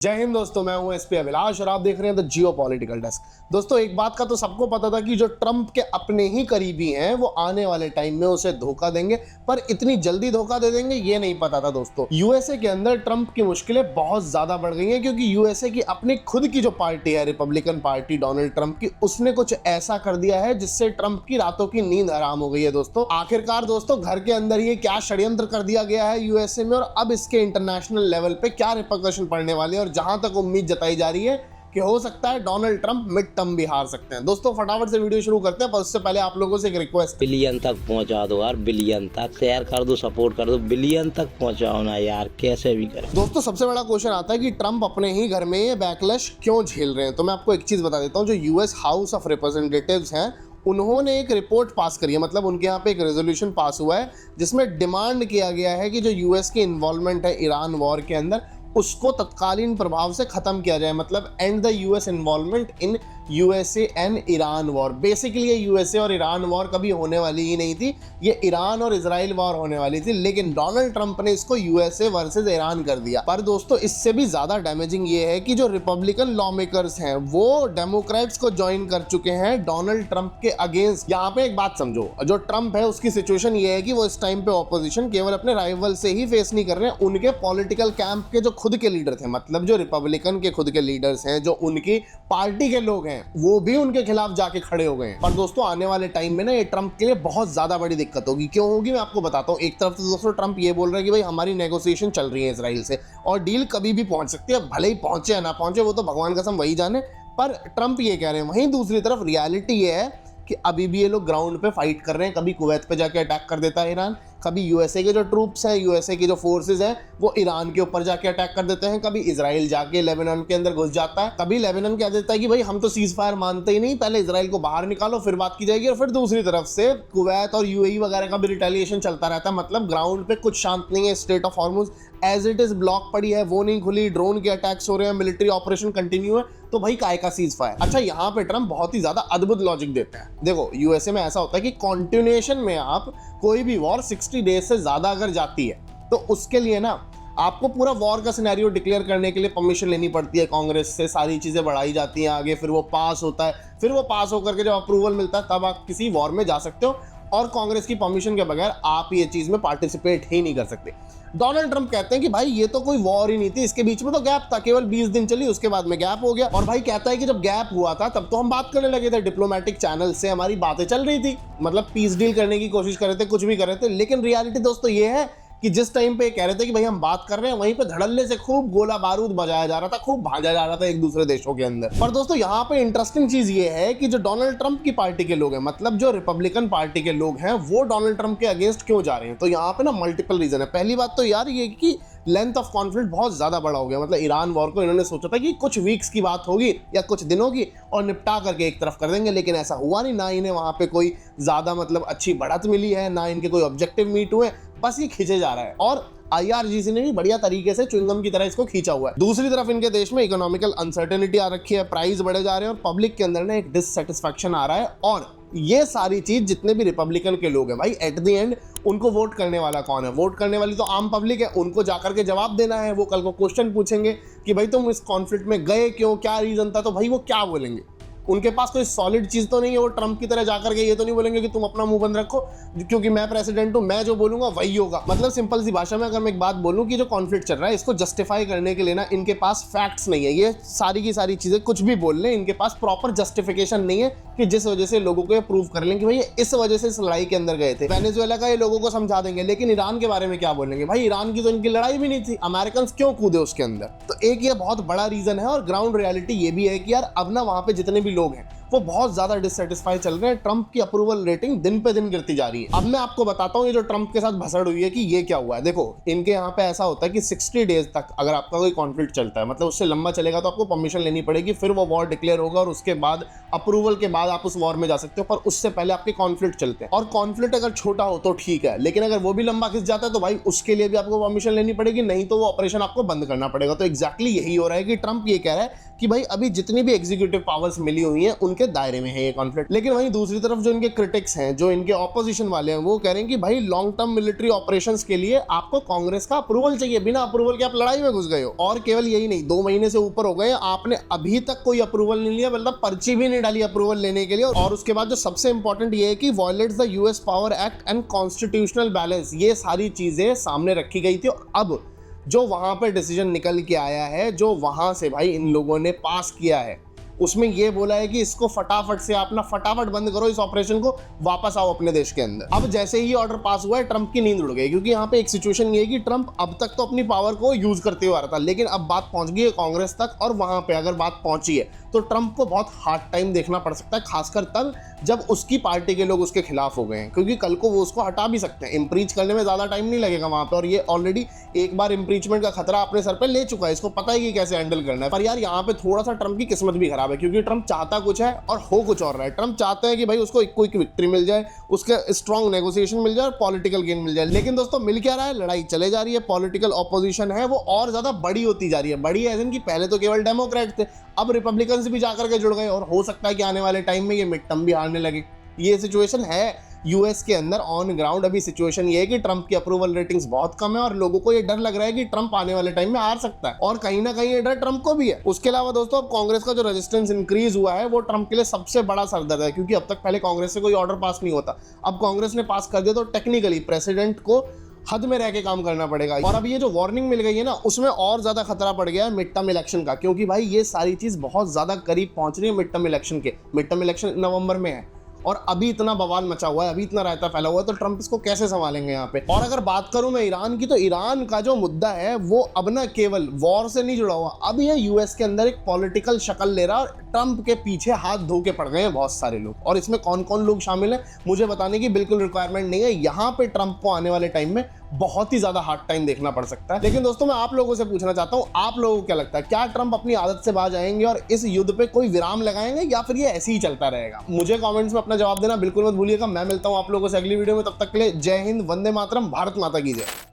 जय हिंद दोस्तों, मैं हूं एसपी अभिलाष और आप देख रहे हैं द जियो पॉलिटिकल डेस्क। दोस्तों, एक बात का तो सबको पता था कि जो ट्रंप के अपने ही करीबी हैं वो आने वाले टाइम में उसे धोखा देंगे, पर इतनी जल्दी धोखा दे देंगे ये नहीं पता था। दोस्तों, यूएसए के अंदर ट्रंप की मुश्किलें बहुत ज्यादा बढ़ गई हैं क्योंकि यूएसए की अपनी खुद की जो पार्टी है, रिपब्लिकन पार्टी डोनाल्ड ट्रंप की, उसने कुछ ऐसा कर दिया है जिससे ट्रंप की रातों की नींद हराम हो गई है। दोस्तों, आखिरकार दोस्तों घर के अंदर ये क्या षड्यंत्र कर दिया गया है यूएसए में और अब इसके इंटरनेशनल लेवल पे क्या रिपरकशन पड़ने वाले हैं और जहां तक उम्मीद जताई जा रही है कि हो सकता है डोनाल्ड ट्रंप मिड टर्म भी हार सकते हैं। दोस्तों, फटाफट से वीडियो शुरू करते हैं, पर उससे पहले आप लोगों से एक रिक्वेस्ट, बिलियन तक पहुंचा दो यार, बिलियन तक शेयर कर दो, सपोर्ट कर दो, बिलियन तक पहुंचाओ ना यार, कैसे भी करें। दोस्तों, सबसे बड़ा क्वेश्चन आता है कि ट्रंप अपने ही घर में ये बैकलैश क्यों झेल रहे हैं। तो मैं आपको एक चीज बता देता हूं, जो यूएस हाउस ऑफ रिप्रेजेंटेटिव्स हैं उन्होंने एक रिपोर्ट पास करी है, मतलब उनके यहाँ पे एक रेजोल्यूशन पास हुआ है जिसमें डिमांड किया गया है कि जो यूएस की इन्वॉल्वमेंट है ईरान वॉर के अंदर उसको तत्कालीन प्रभाव से खत्म किया जाए, मतलब and the US involvement in USA and Iran war. Basically ये यूएसए और ईरान वॉर कभी होने वाली ही नहीं थी, ये ईरान और इजराइल वॉर होने वाली थी, लेकिन डोनाल्ड ट्रंप ने इसको यूएसए वर्सेस ईरान कर दिया। पर दोस्तों, इससे भी ज्यादा डैमेजिंग ये है कि जो रिपब्लिकन लॉ मेकर्स हैं वो डेमोक्रेट्स को ज्वाइन कर चुके हैं डोनाल्ड ट्रंप के अगेंस्ट। यहाँ पे एक बात समझो, जो ट्रंप है उसकी सिचुएशन ये है कि वो इस टाइम पे ऑपोजिशन केवल अपने राइवल से ही फेस नहीं कर रहे हैं, उनके पॉलिटिकल कैंप के जो खुद के लीडर थे, मतलब जो रिपब्लिकन के खुद के लीडर्स हैं, जो उनकी पार्टी के लोग हैं, वो भी उनके खिलाफ जाके खड़े हो गए हैं। पर दोस्तों, आने वाले टाइम में ना ये ट्रंप के लिए बहुत ज्यादा बड़ी दिक्कत होगी। क्यों होगी मैं आपको बताता हूँ। एक तरफ तो दोस्तों ट्रंप ये बोल रहा है कि भाई हमारी नेगोशिएशन चल रही है इजराइल से और डील कभी भी पहुंच सकती है, भले ही पहुंचे या ना पहुंचे वो तो भगवान कसम वही जाने, पर ट्रंप ये कह रहे हैं। वहीं दूसरी तरफ रियलिटी ये है कि अभी भी ये लोग ग्राउंड पे फाइट कर रहे हैं। कभी कुवैत पे जाके अटैक कर देता है ईरान, कभी यूएसए के जो ट्रूप्स हैं, यूएसए की जो फोर्सेस हैं वो ईरान के ऊपर जाके अटैक कर देते हैं, कभी इजराइल जाके लेबनान के अंदर घुस जाता है, कभी लेबनान कह देता है कि भाई हम तो सीज फायर मानते ही नहीं, पहले इजराइल को बाहर निकालो फिर बात की जाएगी, और फिर दूसरी तरफ से कुवैत और यूएई वगैरह का भी रिटेलिएशन चलता रहता है। मतलब ग्राउंड पे कुछ शांत नहीं है। Strait of Hormuz as it is block पड़ी है, वो नहीं खुली, ड्रोन के अटैक्स हो रहे हैं, मिलिट्री ऑपरेशन कंटिन्यू है, तो भाई काय का सीज फायर। अच्छा, यहाँ पे ट्रंप बहुत ही ज्यादा अद्भुत लॉजिक देते हैं। देखो, यूएसए में ऐसा होता है कि कॉन्टिन्यूएशन में आप कोई भी वॉर 60 डेज से ज्यादा अगर जाती है तो उसके लिए ना आपको पूरा वॉर का सिनेरियो डिक्लेयर करने के लिए परमिशन लेनी पड़ती है कांग्रेस से, सारी चीजें बढ़ाई जाती हैं आगे, फिर वो पास होता है, फिर वो पास होकर के जब अप्रूवल मिलता है तब आप किसी वॉर में जा सकते हो, और कांग्रेस की परमिशन के बगैर आप ये चीज में पार्टिसिपेट ही नहीं कर सकते। डोनाल्ड ट्रंप कहते हैं कि भाई ये तो कोई वॉर ही नहीं थी, इसके बीच में तो गैप था, केवल 20 दिन चली, उसके बाद में गैप हो गया। और भाई कहता है कि जब गैप हुआ था तब तो हम बात करने लगे थे, डिप्लोमेटिक चैनल से हमारी बातें चल रही थी, मतलब पीस डील करने की कोशिश कर रहे थे, कुछ भी कर रहे थे। लेकिन रियलिटी दोस्तों ये है कि जिस टाइम पे कह रहे थे कि भाई हम बात कर रहे हैं, वहीं पे धड़ल्ले से खूब गोला बारूद बजाया जा रहा था, खूब भाजा जा रहा था एक दूसरे देशों के अंदर। पर दोस्तों, यहाँ पे इंटरेस्टिंग चीज ये है कि जो डोनाल्ड ट्रंप की पार्टी के लोग हैं, मतलब जो रिपब्लिकन पार्टी के लोग हैं, वो डोनाल्ड ट्रंप के अगेंस्ट क्यों जा रहे हैं। तो यहाँ पे ना मल्टीपल रीजन है। पहली बात तो यार ये कि लेंथ ऑफ कॉन्फ्लिक्ट बहुत ज्यादा बड़ा हो गया। मतलब ईरान वॉर को इन्होंने सोचा था कि कुछ वीक्स की बात होगी या कुछ दिनों की और निपटा करके एक तरफ कर देंगे, लेकिन ऐसा हुआ नहीं। ना इन्हें वहां पे कोई ज्यादा मतलब अच्छी बढ़त मिली है, ना इनके कोई ऑब्जेक्टिव मीट हुए, बस ये खींचे जा रहा है। और आईआरजीसी ने भी बढ़िया तरीके से च्युइंगम की तरह इसको खींचा हुआ है। दूसरी तरफ इनके देश में इकोनॉमिकल अनसर्टेनिटी आ रखी है, प्राइस बढ़े जा रहे हैं और पब्लिक के अंदर ना एक डिससेटिस्फैक्शन आ रहा है। और ये सारी चीज जितने भी रिपब्लिकन के लोग हैं भाई, एट द एंड उनको वोट करने वाला कौन है? वोट करने वाली तो आम पब्लिक है, उनको जाकर के जवाब देना है। वो कल को क्वेश्चन पूछेंगे कि भाई तुम इस कॉन्फ्लिक्ट में गए क्यों, क्या रीजन था, तो भाई वो क्या बोलेंगे? उनके पास कोई सॉलिड चीज तो नहीं है। वो ट्रंप की तरह जाकर के ये तो नहीं बोलेंगे कि तुम अपना मुंह बंद रखो क्योंकि मैं प्रेसिडेंट हूं, मैं जो बोलूंगा वही होगा। मतलब सिंपल सी भाषा में अगर मैं एक बात बोलूं कि जो कॉन्फ्लिक्ट चल रहा है इसको जस्टिफाई करने के लिए ना इनके पास फैक्ट्स नहीं है। ये सारी की सारी चीजें कुछ भी बोल लें, इनके पास प्रॉपर जस्टिफिकेशन नहीं है कि जिस वजह से लोगों को ये प्रूव कर लें कि भाई इस वजह से इस लड़ाई के अंदर गए थे। वेनेजुएला का ये लोगों को समझा देंगे, लेकिन ईरान के बारे में क्या बोलेंगे? भाई ईरान की तो इनकी लड़ाई भी नहीं थी, अमेरिकन क्यों कूदे उसके अंदर? तो एक ये बहुत बड़ा रीजन है। और ग्राउंड रियलिटी ये भी है कि यार अब ना वहां पे जितने भी लोग हैं वो बहुत ज्यादा डिससेटिस्फाई चल रहे हैं। ट्रंप की अप्रूवल रेटिंग दिन पे दिन गिरती जा रही है। अब मैं आपको बताता हूँ ये जो ट्रंप के साथ भसड़ हुई है कि ये क्या हुआ है। देखो, इनके यहाँ पे ऐसा होता है कि 60 डेज तक अगर आपका कोई कॉन्फ्लिक्ट चलता है, मतलब उससे लंबा चलेगा, तो आपको परमिशन लेनी पड़ेगी, फिर वो वॉर डिक्लेयर होगा और उसके बाद अप्रूवल के बाद आप उस वॉर में जा सकते हो। पर उससे पहले आपके कॉन्फ्लिक्ट चलते हैं, और कॉन्फ्लिक्ट अगर छोटा हो तो ठीक है, लेकिन अगर वो भी लंबा खिंच जाता है तो भाई उसके लिए भी आपको परमिशन लेनी पड़ेगी, नहीं तो वो ऑपरेशन आपको बंद करना पड़ेगा। तो एग्जैक्टली यही हो रहा है कि ट्रंप ये कह रहा है कि भाई अभी जितनी भी एग्जीक्यूटिव पावर्स मिली हुई हैं उनके दायरे में है ये कॉन्फ्लिक्ट। लेकिन वहीं दूसरी तरफ जो इनके क्रिटिक्स हैं, जो इनके ऑपोजिशन वाले हैं, वो कह रहे हैं कि भाई लॉन्ग टर्म मिलिट्री ऑपरेशंस के लिए आपको कांग्रेस का अप्रूवल चाहिए, बिना अप्रूवल के आप लड़ाई में घुस गए हो। और केवल यही नहीं, 2 महीने से ऊपर हो गए, आपने अभी तक कोई अप्रूवल नहीं लिया, मतलब पर्ची भी नहीं डाली अप्रूवल लेने के लिए। और उसके बाद जो सबसे इंपॉर्टेंट ये है कि violets the US power act and constitutional balance, ये सारी चीजें सामने रखी गई थी। और अब जो वहां पे डिसीजन निकल के आया है, जो वहां से भाई इन लोगों ने पास किया है, उसमें ये बोला है कि इसको फटाफट से अपना फटाफट बंद करो, इस ऑपरेशन को, वापस आओ अपने देश के अंदर। अब जैसे ही ऑर्डर पास हुआ है, ट्रंप की नींद उड़ गई, क्योंकि यहाँ पे एक सिचुएशन ये है कि ट्रंप अब तक तो अपनी पावर को यूज करते हुए आ रहा था, लेकिन अब बात पहुंच गई है कांग्रेस तक। और वहां पे अगर बात पहुंची है तो ट्रंप को बहुत हार्ड टाइम देखना पड़ सकता है, खासकर तब जब उसकी पार्टी के लोग उसके खिलाफ हो गए हैं, क्योंकि कल को वो उसको हटा भी सकते हैं। इम्पीच करने में ज्यादा टाइम नहीं लगेगा वहां पे, और ये ऑलरेडी एक बार इम्पीचमेंट का खतरा अपने सर पे ले चुका है, इसको पता है कि कैसे हैंडल करना है। पर यार यहाँ पे थोड़ा सा ट्रंप की किस्मत भी खराब है, क्योंकि ट्रंप चाहता कुछ है और हो कुछ और रहा है। ट्रंप चाहते हैं कि भाई उसको एक क्विक विक्ट्री मिल जाए, उसके स्ट्रॉन्ग नेगोशिएशन मिल जाए और पॉलिटिकल गेन मिल जाए। लेकिन दोस्तों मिल क्या रहा है, लड़ाई चले जा रही है, पॉलिटिकल ऑपोजिशन है वो और ज्यादा बड़ी होती जा रही है। बड़ी है कि पहले तो केवल डेमोक्रेट थे, अब रिपब्लिकन्स भी जाकर के जुड़ गए, और हो सकता है कि आने वाले टाइम में ये मिड टर्म भी हारने लगे। ये सिचुएशन है यूएस के अंदर ऑन ग्राउंड। अभी सिचुएशन ये है कि ट्रंप की अप्रूवल रेटिंग्स बहुत कम है और लोगों को ये डर लग रहा है कि ट्रंप आने वाले टाइम में हार सकता है, और कहीं ना कहीं ये डर ट्रंप को भी है। उसके अलावा दोस्तों अब कांग्रेस का जो रेजिस्टेंस इंक्रीज हुआ है वो ट्रंप के लिए सबसे बड़ा सरदर्द है, क्योंकि अब तक पहले कांग्रेस से कोई ऑर्डर पास नहीं होता, अब कांग्रेस ने पास कर दिया तो टेक्निकली प्रेसिडेंट को हद में रह के काम करना पड़ेगा। और अब ये जो वार्निंग मिल गई है ना, उसमें और ज्यादा खतरा पड़ गया है मिड टर्म इलेक्शन का, क्योंकि भाई ये सारी चीज बहुत ज्यादा करीब पहुंच रही है मिड टर्म इलेक्शन के। मिड टर्म इलेक्शन नवंबर में है और अभी इतना बवाल मचा हुआ है, अभी इतना रायता फैला हुआ है, तो ट्रंप इसको कैसे संभालेंगे यहाँ पे। और अगर बात करूं मैं ईरान की, तो ईरान का जो मुद्दा है वो अब ना केवल वॉर से नहीं जुड़ा हुआ, अब ये यूएस के अंदर एक पॉलिटिकल शक्ल ले रहा है, और ट्रंप के पीछे हाथ धो के पड़ गए हैं बहुत सारे लोग। और इसमें कौन कौन लोग शामिल हैं मुझे बताने की बिल्कुल रिक्वायरमेंट नहीं है, यहाँ पे ट्रंप को आने वाले टाइम में बहुत ही ज्यादा हार्ड टाइम देखना पड़ सकता है। लेकिन दोस्तों मैं आप लोगों से पूछना चाहता हूँ, आप लोगों को क्या लगता है, क्या ट्रंप अपनी आदत से बाज आएंगे और इस युद्ध पे कोई विराम लगाएंगे, या फिर ये ऐसे ही चलता रहेगा? मुझे कमेंट्स में अपना जवाब देना बिल्कुल मत भूलिएगा। मैं मिलता हूँ आप लोगों से अगली वीडियो में, तब तक के लिए जय हिंद, वंदे मातरम, भारत माता की जय।